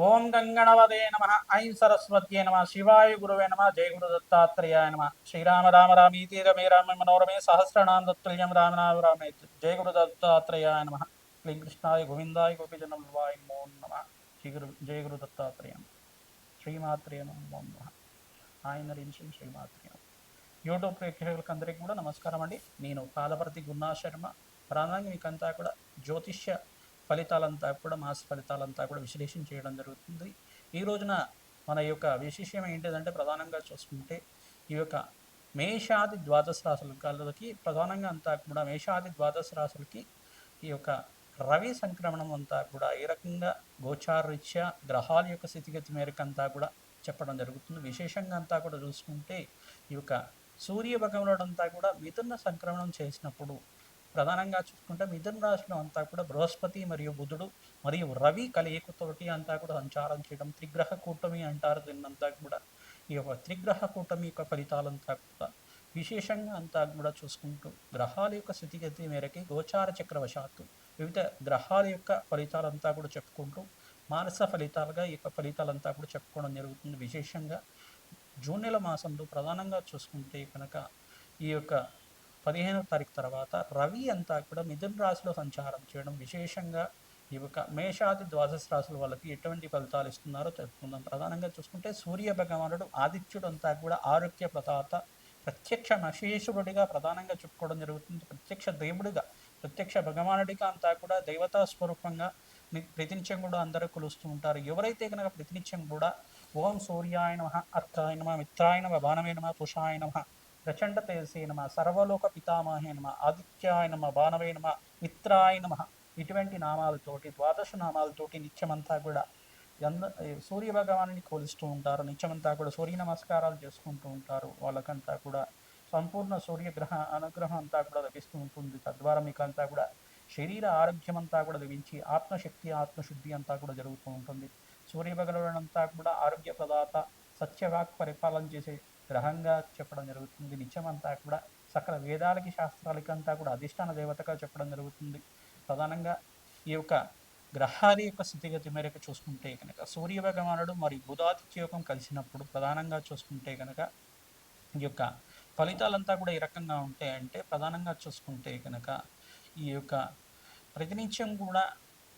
ఓం గంగణవదే నమ. ఐం సరస్వత్యే నమ. శివాయ గురువే నమ. జయ గురు దత్తాత్రేయాయ నమ. శ్రీరామ రామ రామీతి రమే రామ మనోరమే సహస్రనామ తత్తుల్యం రామనామ రామే. జయ గురు దత్తాత్రేయాయ నమ. క్లీం కృష్ణాయ గోవిందాయ గోపిజనవాయ నమో నమ. జయ గురు దత్తాత్రేయ శ్రీమాత్రేయ నమో నమ. ఆయన శ్రీ శ్రీమాత్రేయ. యూట్యూబ్ ప్రేక్షకులకు అందరికీ కూడా నమస్కారం అండి. నేను పాలపర్తి గున్నా శర్మ. ప్రధానంగా మీకంతా కూడా జ్యోతిష్య ఫలితాలంతా కూడా మాస ఫలితాలంతా కూడా విశ్లేషణ చేయడం జరుగుతుంది. ఈ రోజున మన యొక్క విశేషం ఏంటిదంటే ప్రధానంగా చూసుకుంటే ఈ యొక్క మేషాది ద్వాదశ రాశులకి ప్రధానంగా అంతా కూడా మేషాది ద్వాదశ రాశులకి ఈ యొక్క రవి సంక్రమణం అంతా కూడా ఏ రకంగా గోచారరీత్యా గ్రహాల యొక్క స్థితిగతి మేరకు అంతా కూడా చెప్పడం జరుగుతుంది. విశేషంగా అంతా కూడా చూసుకుంటే ఈ యొక్క సూర్య భగవానుడు అంతా కూడా మిథున సంక్రమణం చేసినప్పుడు ప్రధానంగా చూసుకుంటే మిథున రాశిలో అంతా కూడా బృహస్పతి మరియు బుధుడు మరియు రవి కలయికతోటి అంతా కూడా సంచారం చేయడం త్రిగ్రహ కూటమి అంటారు. దీన్నంతా కూడా ఈ యొక్క త్రిగ్రహ కూటమి యొక్క ఫలితాలంతా కూడా విశేషంగా అంతా కూడా చూసుకుంటూ గ్రహాల యొక్క స్థితిగతి మేరకి గోచార చక్రవశాత్తు వివిధ గ్రహాల యొక్క ఫలితాలంతా కూడా చెప్పుకుంటూ మానస ఫలితాలుగా ఈ యొక్క ఫలితాలంతా కూడా చెప్పుకోవడం జరుగుతుంది. విశేషంగా జూన్ నెల మాసంలో ప్రధానంగా చూసుకుంటే కనుక ఈ యొక్క 15వ తారీఖు తర్వాత రవి అంతా కూడా మిథున రాశిలో సంచారం చేయడం విశేషంగా ఈ యొక్క మేషాది ద్వాదశ రాశుల వాళ్ళకి ఎటువంటి ఫలితాలు ఇస్తున్నారో తెలుసుకుందాం. ప్రధానంగా చూసుకుంటే సూర్య భగవానుడు ఆదిత్యుడు అంతా కూడా ఆరోగ్య ప్రదాత ప్రత్యక్ష మహేశ్వరుడిగా ప్రధానంగా చెప్పుకోవడం జరుగుతుంది. ప్రత్యక్ష దేవుడిగా ప్రత్యక్ష భగవానుడిగా అంతా కూడా దేవతా స్వరూపంగా ప్రతినిత్యం కూడా అందరూ కొలుస్తూ ఉంటారు. ఎవరైతే కనుక ప్రతినిత్యం కూడా ఓం సూర్యాయ నమ, అర్కాయ నమ, మిత్రాయ నమ, బాణవే నమ, పుషాయ నమ, ప్రచండ తేజసే నమ, సర్వలోక పితామహే నమ, ఆదిత్యాయ నమ, బాణవే నమ, మిత్రాయ నమ, ఇటువంటి నామాలతోటి ద్వాదశ నామాలతోటి నిత్యమంతా కూడా సూర్య భగవాన్ని కొలుస్తూ ఉంటారు. నిత్యమంతా కూడా సూర్య నమస్కారాలు చేసుకుంటూ ఉంటారు. వాళ్ళకంతా కూడా సంపూర్ణ సూర్యగ్రహ అనుగ్రహం అంతా కూడా లభిస్తూ ఉంటుంది. తద్వారా మీకు అంతా కూడా శరీర ఆరోగ్యం అంతా కూడా లభించి ఆత్మశక్తి ఆత్మశుద్ధి అంతా కూడా జరుగుతూ ఉంటుంది. సూర్య భగవానుడు అంతా కూడా ఆరోగ్య ప్రదాత సత్యవాక్ పరిపాలన చేసే గ్రహంగా చెప్పడం జరుగుతుంది. నిత్యమంతా కూడా సకల వేదాలకి శాస్త్రాలకి అంతా కూడా అధిష్టాన దేవతగా చెప్పడం జరుగుతుంది. ప్రధానంగా ఈ యొక్క గ్రహాల యొక్క స్థితిగతి మేరకు చూసుకుంటే కనుక సూర్య భగవానుడు మరియు బుధాదిత్య యోగం కలిసినప్పుడు ప్రధానంగా చూసుకుంటే కనుక ఈ యొక్క ఫలితాలంతా కూడా ఏ రకంగా ఉంటాయంటే ప్రధానంగా చూసుకుంటే కనుక ఈ యొక్క ప్రతినిత్యం కూడా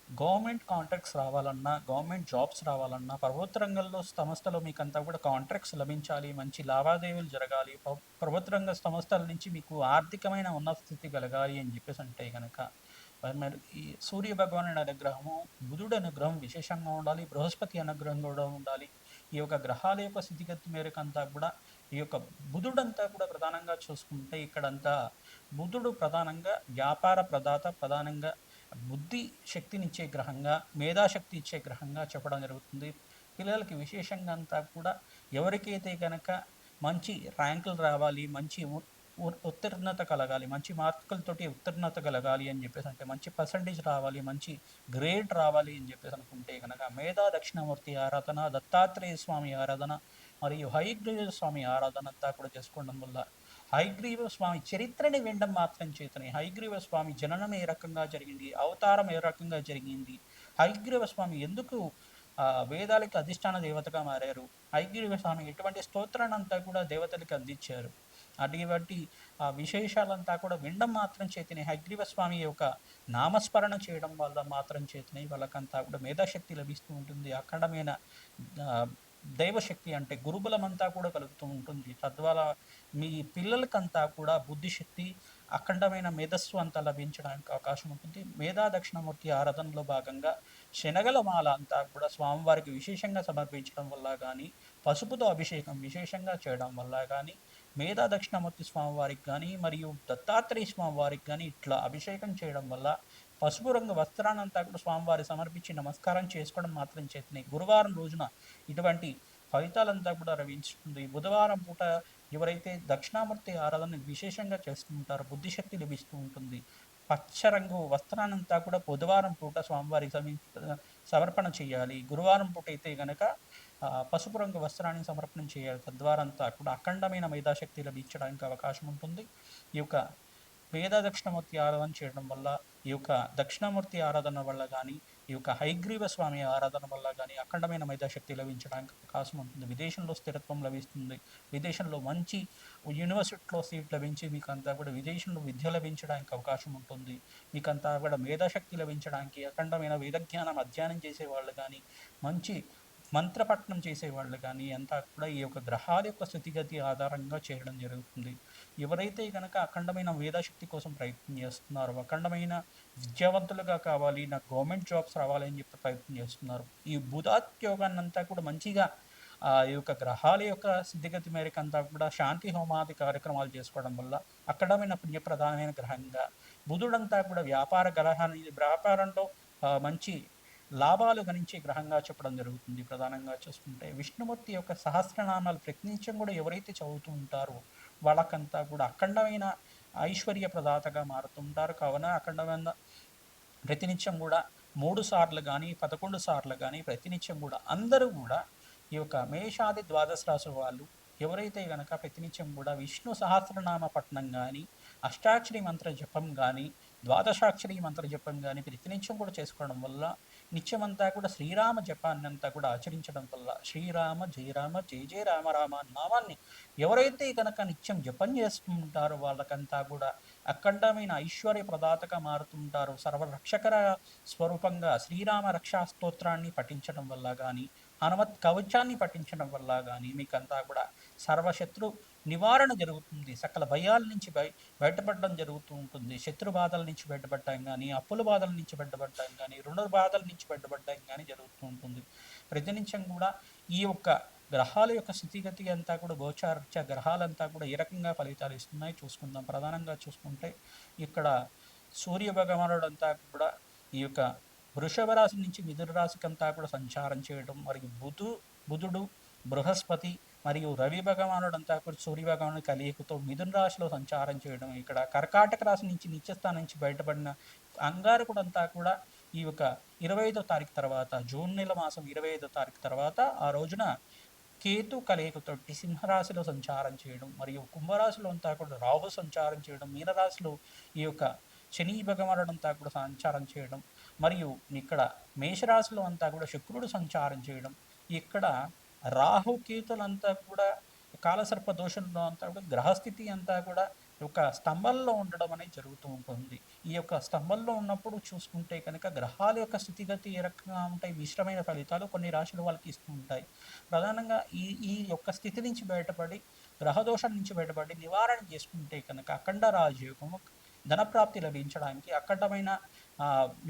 గవర్నమెంట్ కాంట్రాక్ట్స్ రావాలన్నా గవర్నమెంట్ జాబ్స్ రావాలన్నా ప్రభుత్వ రంగంలో సంస్థలో మీకు అంతా కూడా కాంట్రాక్ట్స్ లభించాలి, మంచి లావాదేవీలు జరగాలి, ప్రభుత్వ రంగ సంస్థల నుంచి మీకు ఆర్థికమైన ఉన్నత స్థితి కలగాలి అని చెప్పేసి అంటే కనుక మరి ఈ సూర్య భగవానుడి అనుగ్రహము బుధుడు అనుగ్రహం విశేషంగా ఉండాలి, బృహస్పతి అనుగ్రహం కూడా ఉండాలి. ఈ యొక్క గ్రహాల యొక్క స్థితిగతి మేరకు అంతా కూడా ఈ యొక్క బుధుడంతా కూడా ప్రధానంగా చూసుకుంటే ఇక్కడంతా బుధుడు ప్రధానంగా వ్యాపార ప్రదాత ప్రధానంగా బుద్ధి శక్తినిచ్చే గ్రహంగా మేధాశక్తి ఇచ్చే గ్రహంగా చెప్పడం జరుగుతుంది. పిల్లలకి విశేషంగా అంతా కూడా ఎవరికైతే కనుక మంచి ర్యాంకులు రావాలి, మంచి ఉత్తీర్ణత కలగాలి, మంచి మార్కులతోటి ఉత్తీర్ణత కలగాలి అని చెప్పేసి అంటే మంచి పర్సంటేజ్ రావాలి, మంచి గ్రేడ్ రావాలి అని చెప్పేసి అనుకుంటే కనుక మేధా దక్షిణామూర్తి ఆరాధన, దత్తాత్రేయ స్వామి ఆరాధన మరియు హయగ్రీవ స్వామి ఆరాధన అంతా కూడా చేసుకోవడం వల్ల హయగ్రీవ స్వామి చరిత్రని వినడం మాత్రం చేతనే హయగ్రీవ స్వామి జననం ఏ రకంగా జరిగింది, అవతారం ఏ రకంగా జరిగింది, హయగ్రీవ స్వామి ఎందుకు వేదాలకి అధిష్టాన దేవతగా మారారు, హయగ్రీవ స్వామి ఎటువంటి స్తోత్రాన్ని అంతా కూడా దేవతలకి అందించారు, అటువంటి విశేషాలంతా కూడా వినడం మాత్రం చేతనే హయగ్రీవ స్వామి యొక్క నామస్మరణ చేయడం వల్ల మాత్రం చేతనే వాళ్ళకంతా కూడా మేధాశక్తి లభిస్తూ ఉంటుంది. అఖండమైన దైవశక్తి అంటే గురుబలం అంతా కూడా కలుగుతూ ఉంటుంది. తద్వారా మీ పిల్లలకంతా కూడా బుద్ధిశక్తి అఖండమైన మేధస్సు అంతా లభించడానికి అవకాశం ఉంటుంది. మేధా దక్షిణమూర్తి ఆరాధనలో భాగంగా శనగల మాల అంతా కూడా స్వామివారికి విశేషంగా సమర్పించడం వల్ల కానీ, పసుపుతో అభిషేకం విశేషంగా చేయడం వల్ల కానీ, మేధా దక్షిణమూర్తి స్వామివారికి కానీ మరియు దత్తాత్రేయ స్వామివారికి కానీ ఇట్లా అభిషేకం చేయడం వల్ల పసుపు రంగు వస్త్రానంతా కూడా స్వామివారి సమర్పించి నమస్కారం చేసుకోవడం మాత్రం చేతనే గురువారం రోజున ఇటువంటి ఫలితాలంతా కూడా లభించుతుంది. బుధవారం పూట ఎవరైతే దక్షిణామూర్తి ఆరాధన విశేషంగా చేస్తూ ఉంటారో బుద్ధిశక్తి లభిస్తూ ఉంటుంది. పచ్చ రంగు వస్త్రానంతా కూడా బుధవారం పూట స్వామివారికి సమర్పణ చేయాలి. గురువారం పూట అయితే గనక పసుపు రంగు వస్త్రాన్ని సమర్పణ చేయాలి. తద్వారా అంతా కూడా అఖండమైన మేధాశక్తి లభించడానికి అవకాశం ఉంటుంది. ఈ యొక్క వేద దక్షిణమూర్తి ఆరాధన చేయడం వల్ల ఈ యొక్క దక్షిణామూర్తి ఆరాధన వల్ల కానీ ఈ యొక్క హయగ్రీవ స్వామి ఆరాధన వల్ల కానీ అఖండమైన మేధాశక్తి లభించడానికి అవకాశం ఉంటుంది. విదేశంలో స్థిరత్వం లభిస్తుంది. విదేశంలో మంచి యూనివర్సిటీలో సీట్ లభించి మీకు అంతా కూడా విదేశంలో విద్య లభించడానికి అవకాశం ఉంటుంది. మీకు అంతా కూడా మేధాశక్తి లభించడానికి అఖండమైన వేదజ్ఞానం అధ్యయనం చేసేవాళ్ళు కానీ మంచి మంత్రపట్నం చేసేవాళ్ళు కానీ అంతా కూడా ఈ యొక్క గ్రహాల యొక్క స్థితిగతి ఆధారంగా చేయడం జరుగుతుంది. ఎవరైతే కనుక అఖండమైన మేధాశక్తి కోసం ప్రయత్నం చేస్తున్నారో, అఖండమైన విద్యావంతులుగా కావాలి, నాకు గవర్నమెంట్ జాబ్స్ రావాలి అని చెప్పి ప్రయత్నం చేస్తున్నారు, ఈ బుధాత్యోగాన్ని అంతా కూడా మంచిగా ఈ యొక్క గ్రహాల యొక్క స్థితిగతి మేరకు అంతా కూడా శాంతి హోమాది కార్యక్రమాలు చేసుకోవడం వల్ల అఖండమైన పుణ్యప్రధానమైన గ్రహంగా బుధుడంతా కూడా వ్యాపారంలో మంచి లాభాలు గణించే గ్రహంగా చెప్పడం జరుగుతుంది. ప్రధానంగా చూసుకుంటే విష్ణుమూర్తి యొక్క సహస్రనామాలు ప్రతినిత్యం కూడా ఎవరైతే చదువుతూ ఉంటారో వాళ్ళకంతా కూడా అఖండమైన ఐశ్వర్య ప్రదాతగా మారుతుంటారు. కావున అఖండమైన ప్రతినిత్యం కూడా 3 సార్లు కానీ 11 సార్లు కానీ ప్రతినిత్యం కూడా అందరూ కూడా ఈ యొక్క మేషాది ద్వాదశ రాశి వాళ్ళు ఎవరైతే గనక ప్రతినిత్యం కూడా విష్ణు సహస్రనామ పఠనం కానీ అష్టాక్షరి మంత్ర జపం కానీ ద్వాదశాక్షరి మంత్ర జపం కానీ ప్రతినిత్యం కూడా చేసుకోవడం వల్ల నిత్యమంతా కూడా శ్రీరామ జపాన్ని అంతా కూడా ఆచరించడం వల్ల శ్రీరామ జయ రామ జయ జయ రామ రామ నామాన్ని ఎవరైతే కనుక నిత్యం జపం చేస్తూ ఉంటారో వాళ్ళకంతా కూడా అఖండమైన ఐశ్వర్య ప్రదాతగా మారుతుంటారు. సర్వరక్షకర స్వరూపంగా శ్రీరామ రక్షా స్తోత్రాన్ని పఠించడం వల్ల కానీ హనుమత్ కవచాన్ని పఠించడం వల్ల కానీ మీకంతా కూడా సర్వశత్రు నివారణ జరుగుతుంది. సకల భయాల నుంచి బయటపడడం జరుగుతూ ఉంటుంది. శత్రు బాధల నుంచి బయటపడటం కానీ, అప్పుల బాధల నుంచి బయటపడటం కానీ, రుణ బాధల నుంచి బయటపడటం కానీ జరుగుతూ ఉంటుంది. ప్రతినిత్యం కూడా ఈ యొక్క గ్రహాల యొక్క స్థితిగతి అంతా కూడా గోచారరీత్యా గ్రహాలంతా కూడా ఏ రకంగా ఫలితాలు ఇస్తున్నాయి చూసుకుందాం. ప్రధానంగా చూసుకుంటే ఇక్కడ సూర్య భగవానుడు అంతా కూడా ఈ యొక్క వృషభ రాశి నుంచి మిథున రాశికి అంతా కూడా సంచారం చేయడం, మరియు బుధుడు బృహస్పతి మరియు రవి భగవానుడు అంతా కూడా సూర్య భగవానుడి కలియకతో మిథున రాశిలో సంచారం చేయడం, ఇక్కడ కర్కాటక రాశి నుంచి నిత్యస్థానం నుంచి బయటపడిన అంగారకుడు అంతా కూడా ఈ యొక్క 25వ తారీఖు తర్వాత, జూన్ నెల మాసం 25వ తారీఖు తర్వాత ఆ రోజున కేతు కలయికతోటి సింహరాశిలో సంచారం చేయడం, మరియు కుంభరాశిలో అంతా కూడా రాహు సంచారం చేయడం, మీనరాశిలో ఈ యొక్క శని భగవానుడు అంతా కూడా సంచారం చేయడం, మరియు ఇక్కడ మేషరాశిలో అంతా కూడా శుక్రుడు సంచారం చేయడం, ఇక్కడ రాహుకేతులంతా కూడా కాలసర్ప దోషంలో అంతా కూడా గ్రహస్థితి అంతా కూడా ఒక స్తంభంలో ఉండడం అనేది జరుగుతూ ఉంటుంది. ఈ యొక్క స్తంభంలో ఉన్నప్పుడు చూసుకుంటే కనుక గ్రహాల యొక్క స్థితిగతి ఏ రకంగా ఉంటాయి, మిశ్రమైన ఫలితాలు కొన్ని రాశుల వాళ్ళకి ఇస్తూ ఉంటాయి. ప్రధానంగా ఈ యొక్క స్థితి నుంచి బయటపడి, గ్రహదోషం నుంచి బయటపడి నివారణ చేసుకుంటే కనుక అఖండ రాజయోగము, ధనప్రాప్తి లభించడానికి, అఖండమైన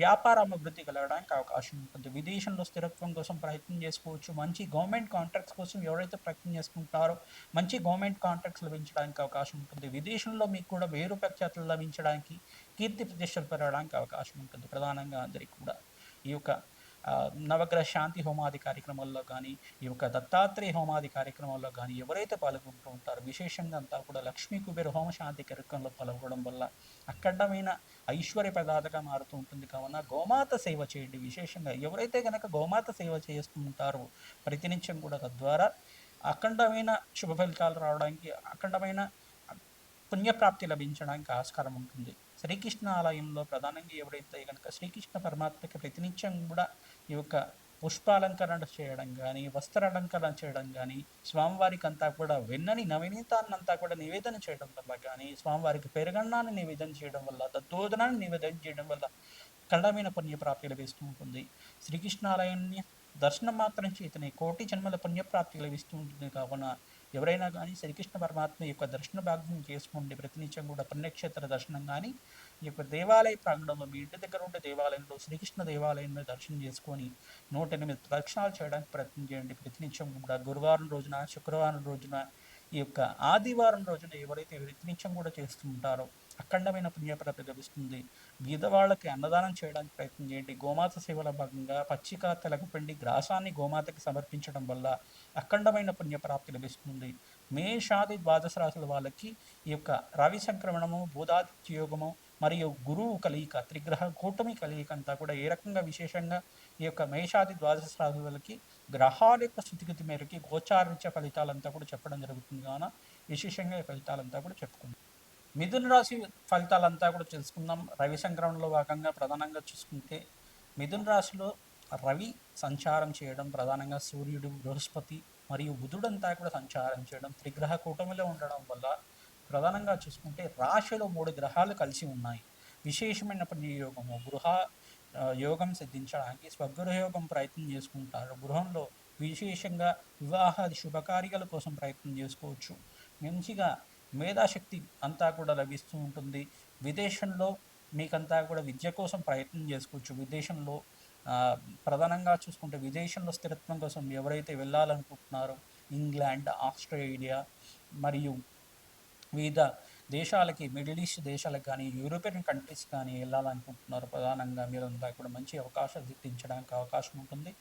వ్యాపారం అభివృద్ధి కలగడానికి అవకాశం ఉంటుంది. విదేశంలో స్థిరత్వం కోసం ప్రయత్నం చేసుకోవచ్చు. మంచి గవర్నమెంట్ కాంట్రాక్ట్స్ కోసం ఎవరైతే ప్రయత్నం చేసుకుంటారో మంచి గవర్నమెంట్ కాంట్రాక్ట్స్ లభించడానికి అవకాశం ఉంటుంది. విదేశంలో మీకు కూడా పేరు ప్రఖ్యాతులు లభించడానికి, కీర్తి ప్రతిష్టలు పెరగడానికి అవకాశం ఉంటుంది. ప్రధానంగా అందరికీ కూడా ఈ యొక్క నవగ్రహ శాంతి హోమాది కార్యక్రమాల్లో కానీ, ఈ యొక్క దత్తాత్రేయ హోమాది కార్యక్రమాల్లో కానీ ఎవరైతే పాల్గొంటూ ఉంటారో విశేషంగా అంతా కూడా లక్ష్మీ కుబేర హోమ శాంతి కార్యక్రమంలో పాల్గొనడం వల్ల అఖండమైన ఐశ్వర్య ప్రదాతగా మారుతూ ఉంటుంది. కావున గోమాత సేవ చేయండి. విశేషంగా ఎవరైతే కనుక గోమాత సేవ చేస్తూ ఉంటారో ప్రతినిత్యం కూడా తద్వారా అఖండమైన శుభ ఫలితాలు రావడానికి, అఖండమైన పుణ్యప్రాప్తి లభించడానికి ఆస్కారం ఉంటుంది. శ్రీకృష్ణ ఆలయంలో ప్రధానంగా ఎవరైతే కనుక శ్రీకృష్ణ పరమాత్మకి ప్రతినిత్యం కూడా ఈ యొక్క పుష్పాలంకరణ చేయడం కానీ, వస్త్రాలంకరణ చేయడం కానీ, స్వామివారికి అంతా కూడా వెన్నని నవనీతాన్నంతా కూడా నివేదన చేయడం వల్ల కానీ, స్వామివారికి పెరుగన్నాన్ని నివేదన చేయడం వల్ల, దత్తోదనాన్ని నివేదన చేయడం వల్ల కళమైన పుణ్యప్రాప్తి లభిస్తూ ఉంటుంది. శ్రీకృష్ణాలయాన్ని దర్శనం మాత్రం చేతనే కోటి జన్మల పుణ్యప్రాప్తి లభిస్తూ ఉంటుంది. కావున ఎవరైనా కానీ శ్రీకృష్ణ పరమాత్మ యొక్క దర్శన భాగ్యం చేసుకోండి. ప్రతినిత్యం కూడా పుణ్యక్షేత్ర దర్శనం కానీ, ఈ యొక్క దేవాలయ ప్రాంగణంలో మీ ఇంటి దగ్గర ఉండే దేవాలయంలో శ్రీకృష్ణ దేవాలయంలో దర్శనం చేసుకొని 108 ప్రదక్షిణాలు చేయడానికి ప్రయత్నం చేయండి. ప్రతినిత్యం కూడా గురువారం రోజున, శుక్రవారం రోజున, ఈ యొక్క ఆదివారం రోజున ఎవరైతే ప్రతినిత్యం కూడా చేస్తూ ఉంటారో అఖండమైన పుణ్యప్రాప్తి లభిస్తుంది. బీదవాళ్ళకి అన్నదానం చేయడానికి ప్రయత్నం చేయండి. గోమాత సేవల భాగంగా పచ్చిక, తెలగపిండి, గ్రాసాన్ని గోమాతకి సమర్పించడం వల్ల అఖండమైన పుణ్యప్రాప్తి లభిస్తుంది. మేషాది ద్వాదశ రాశుల వాళ్ళకి ఈ యొక్క రవి సంక్రమణము, బోధాదిత్య యోగము మరియు గురువు కలియిక, త్రిగ్రహ కూటమి కలియిక అంతా కూడా ఏ రకంగా విశేషంగా ఈ యొక్క మేషాది ద్వాదశ రాశుల వాళ్ళకి గ్రహాల యొక్క స్థితిగతి మేరకి గోచారించే ఫలితాలంతా కూడా చెప్పడం జరుగుతుంది. కావున విశేషంగా ఈ ఫలితాలంతా కూడా చెప్పుకుందాం. మిథున రాశి ఫలితాలంతా కూడా తెలుసుకుందాం. రవి సంక్రమణలో భాగంగా ప్రధానంగా చూసుకుంటే మిథున రాశిలో రవి సంచారం చేయడం, ప్రధానంగా సూర్యుడు, బృహస్పతి మరియు బుధుడంతా కూడా సంచారం చేయడం, త్రిగ్రహ కూటమిలో ఉండడం వల్ల ప్రధానంగా చూసుకుంటే రాశిలో 3 గ్రహాలు కలిసి ఉన్నాయి. విశేషమైన యోగము యోగం సిద్ధించడానికి స్వగృహ యోగం ప్రయత్నం చేసుకుంటారు. గృహంలో విశేషంగా వివాహాది శుభకార్యాల కోసం ప్రయత్నం చేసుకోవచ్చు. మంచిగా మేధాశక్తి అంతా కూడా లభిస్తూ ఉంటుంది. విదేశంలో మీకంతా కూడా విద్య కోసం ప్రయత్నం చేసుకోవచ్చు. విదేశంలో ప్రధానంగా చూసుకుంటే విదేశంలో స్థిరత్వం కోసం ఎవరైతే వెళ్ళాలనుకుంటున్నారో ఇంగ్లాండ్, ఆస్ట్రేలియా మరియు వివిధ దేశాలకి, మిడిల్ ఈస్ట్ దేశాలకు కానీ, యూరోపియన్ కంట్రీస్ కానీ వెళ్ళాలనుకుంటున్నారు. ప్రధానంగా మీరంతా కూడా మంచి అవకాశాలు సిద్ధించడానికి అవకాశం ఉంటుంది.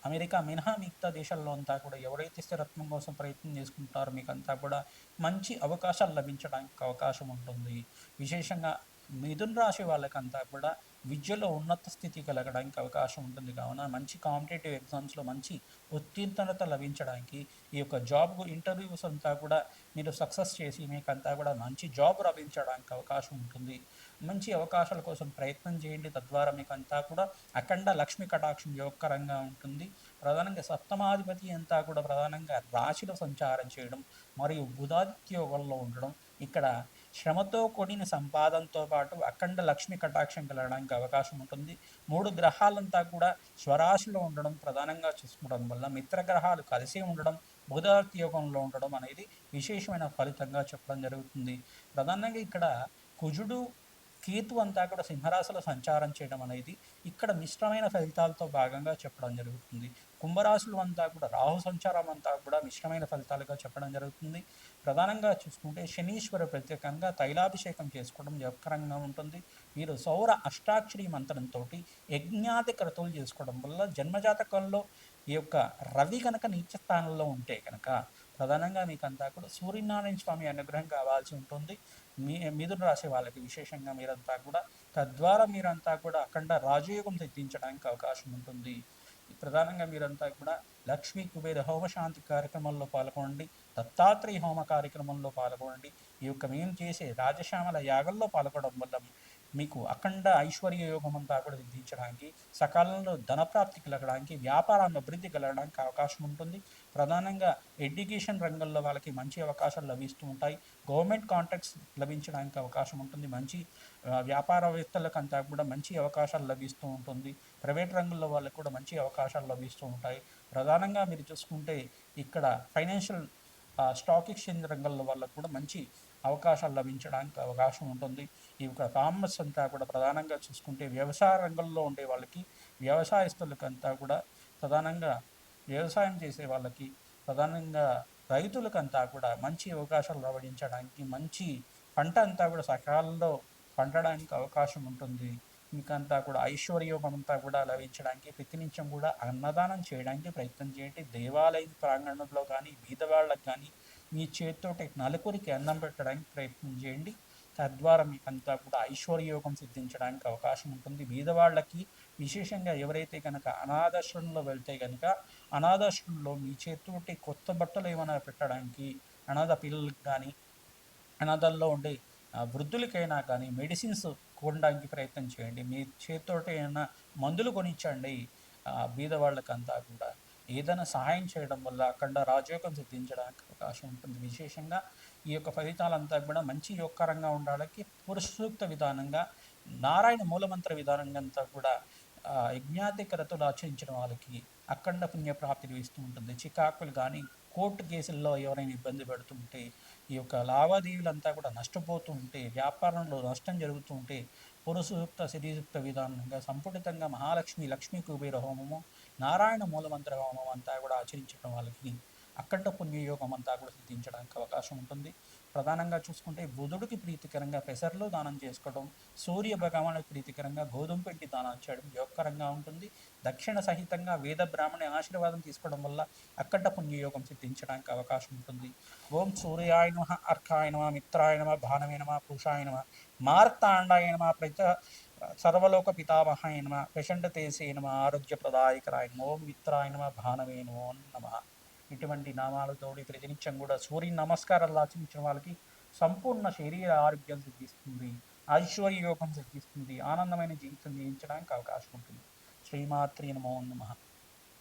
అమెరికా మినహా మిగతా దేశాల్లో అంతా కూడా ఎవరైతే స్థిరత్వం కోసం ప్రయత్నం చేసుకుంటారో మీకంతా కూడా మంచి అవకాశాలు లభించడానికి అవకాశం ఉంటుంది. విశేషంగా మిథున రాశి వాళ్ళకంతా కూడా విద్యలో ఉన్నత స్థితి కలగడానికి అవకాశం ఉంటుంది. కావున మంచి కాంపిటేటివ్ ఎగ్జామ్స్లో మంచి ఉత్తీర్ణత లభించడానికి ఈ యొక్క జాబ్ ఇంటర్వ్యూస్ అంతా కూడా మీరు సక్సెస్ చేసి మీకంతా కూడా మంచి జాబ్ లభించడానికి అవకాశం ఉంటుంది. మంచి అవకాశాల కోసం ప్రయత్నం చేయండి. తద్వారా మీకంతా కూడా అఖండ లక్ష్మి కటాక్షం యోగకరంగా ఉంటుంది. ప్రధానంగా సప్తమాధిపతి అంతా కూడా ప్రధానంగా రాశిలో సంచారం చేయడం మరియు బుధాదిత్య యోగంలో ఉండడం, ఇక్కడ శ్రమతో కూడిన సంపాదనతో పాటు అఖండ లక్ష్మి కటాక్షం కలగడానికి అవకాశం ఉంటుంది. 3 గ్రహాలంతా కూడా స్వరాశిలో ఉండడం ప్రధానంగా చూసుకోవడం వల్ల మిత్ర గ్రహాలు కలిసి ఉండడం, బుధాదిత్య యోగంలో ఉండడం అనేది విశేషమైన ఫలితంగా చెప్పడం జరుగుతుంది. ప్రధానంగా ఇక్కడ కుజుడు, కేతు అంతా కూడా సింహరాశిలో సంచారం చేయడం అనేది ఇక్కడ మిశ్రమైన ఫలితాలతో భాగంగా చెప్పడం జరుగుతుంది. కుంభరాశులు అంతా కూడా రాహు సంచారం అంతా కూడా మిశ్రమైన ఫలితాలుగా చెప్పడం జరుగుతుంది. ప్రధానంగా చూసుకుంటే శనీశ్వర ప్రత్యేకంగా తైలాభిషేకం చేసుకోవడం యోగకరంగా ఉంటుంది. మీరు సౌర అష్టాక్షరి మంత్రంతో యజ్ఞాది క్రతువులు చేసుకోవడం వల్ల జన్మజాతకంలో ఈ యొక్క రవి కనుక నీచ స్థానంలో ఉంటే కనుక ప్రధానంగా మీకంతా కూడా సూర్యనారాయణ స్వామి అనుగ్రహం కావాల్సి ఉంటుంది. మిథున రాశి వాళ్ళకి విశేషంగా మీరంతా కూడా తద్వారా మీరంతా కూడా అఖండ రాజయోగం సిద్ధించడానికి అవకాశం ఉంటుంది. ప్రధానంగా మీరంతా కూడా లక్ష్మీ కుబేర హోమశాంతి కార్యక్రమంలో పాల్గొనండి. దత్తాత్రేయ హోమ కార్యక్రమంలో పాల్గొనండి. ఈ యొక్క మేము చేసే రాజశ్యామల యాగంలో పాల్గొనడం వల్ల మీకు అఖండ ఐశ్వర్య యోగం అంతా కూడా సిద్ధించడానికి, సకాలంలో ధనప్రాప్తి కలగడానికి, వ్యాపారం అభివృద్ధి కలగడానికి అవకాశం ఉంటుంది. ప్రధానంగా ఎడ్యుకేషన్ రంగంలో వాళ్ళకి మంచి అవకాశాలు లభిస్తూ ఉంటాయి. గవర్నమెంట్ కాంట్రాక్ట్స్ లభించడానికి అవకాశం ఉంటుంది. మంచి వ్యాపారవేత్తలకు అంతా కూడా మంచి అవకాశాలు లభిస్తూ ఉంటుంది. ప్రైవేట్ రంగంలో వాళ్ళకు కూడా మంచి అవకాశాలు లభిస్తూ ఉంటాయి. ప్రధానంగా మీరు చూసుకుంటే ఇక్కడ ఫైనాన్షియల్ స్టాక్ ఎక్స్చేంజ్ రంగంలో వాళ్ళకు కూడా మంచి అవకాశాలు లభించడానికి అవకాశం ఉంటుంది. ఈ యొక్క కామర్స్ అంతా కూడా ప్రధానంగా చూసుకుంటే వ్యవసాయ రంగంలో ఉండే వాళ్ళకి, వ్యవసాయస్తులకంతా కూడా ప్రధానంగా వ్యవసాయం చేసే వాళ్ళకి, ప్రధానంగా రైతులకంతా కూడా మంచి అవకాశాలు లభించడానికి, మంచి పంట అంతా కూడా సకాలంలో పండడానికి అవకాశం ఉంటుంది. మీకంతా కూడా ఐశ్వర్యోగం అంతా కూడా లభించడానికి ప్రతినిత్యం కూడా అన్నదానం చేయడానికి ప్రయత్నం చేయండి. దేవాలయం ప్రాంగణంలో కానీ, బీదవాళ్ళకి కానీ మీ చేతితోటి నలుగురికి అన్నం పెట్టడానికి ప్రయత్నం చేయండి. తద్వారా మీకంతా కూడా ఐశ్వర్యయోగం సిద్ధించడానికి అవకాశం ఉంటుంది. బీదవాళ్ళకి విశేషంగా ఎవరైతే కనుక అనాథాశ్రమంలో వెళ్తే కనుక అనాథాశ్రమంలో మీ చేతితోటి కొత్త బట్టలు ఏమైనా పెట్టడానికి, అనాథ పిల్లలకు కానీ, అనాథల్లో ఉండే వృద్ధులకైనా కానీ మెడిసిన్స్ కొనడానికి ప్రయత్నం చేయండి. మీ చేతితోటి ఏమైనా మందులు కొనిచ్చండి. బీదవాళ్ళకంతా కూడా ఏదైనా సహాయం చేయడం వల్ల అఖండ రాజయోగం సిద్ధించడానికి అవకాశం ఉంటుంది. విశేషంగా ఈ యొక్క ఫలితాలంతా కూడా మంచి యోగకరంగా ఉండడానికి పురుష సూక్త విధానంగా, నారాయణ మూలమంత్ర విధానంగా అంతా కూడా యజ్ఞాతి క్రతువులు ఆచరించిన వాళ్ళకి అఖండ పుణ్యప్రాప్తి లభిస్తూ ఉంటుంది. చికాకులు కానీ, కోర్టు కేసుల్లో ఎవరైనా ఇబ్బంది పెడుతుంటే, ఈ యొక్క లావాదేవీలంతా కూడా నష్టపోతూ ఉంటే, వ్యాపారంలో నష్టం జరుగుతూ ఉంటే పురుషసూక్త శ్రీసూక్త విధానంగా సంపుటితంగా మహాలక్ష్మి లక్ష్మీ కుబేర హోమము, నారాయణ మూలమంత్ర హోమం అంతా కూడా ఆచరించడం వాళ్ళకి అఖండ పుణ్యయోగం అంతా కూడా సిద్ధించడానికి అవకాశం ఉంటుంది. ప్రధానంగా చూసుకుంటే బుధుడికి ప్రీతికరంగా పెసర్లు దానం చేసుకోవడం, సూర్య భగవానుడికి ప్రీతికరంగా గోధుమ పిండి దానం చేయడం యోగకరంగా ఉంటుంది. దక్షిణ సహితంగా వేద బ్రాహ్మణ ఆశీర్వాదం తీసుకోవడం వల్ల అఖండ పుణ్యయోగం సిద్ధించడానికి అవకాశం ఉంటుంది. ఓం సూర్యాయ నమః, అర్కాయ నమః, మిత్రాయ నమః, భానవే నమః, పూషాయ నమః, మార్తాండాయ నమః, సర్వలోక పితామహాయ నమః, ప్రచండతేజసే నమః, ఆరోగ్యప్రదాయకరాయ నమః, ఓం మిత్రాయ నమః, భానవే నమః. ఇటువంటి నామాలతోటి ప్రతినిత్యం కూడా సూర్య నమస్కారాలు ఆచరించిన వాళ్ళకి సంపూర్ణ శరీర ఆరోగ్యం సిద్ధిస్తుంది, ఐశ్వర్య యోగం సిద్ధిస్తుంది, ఆనందమైన జీవితం జీవించడానికి అవకాశం ఉంటుంది. శ్రీమాత్రి నమో నమః.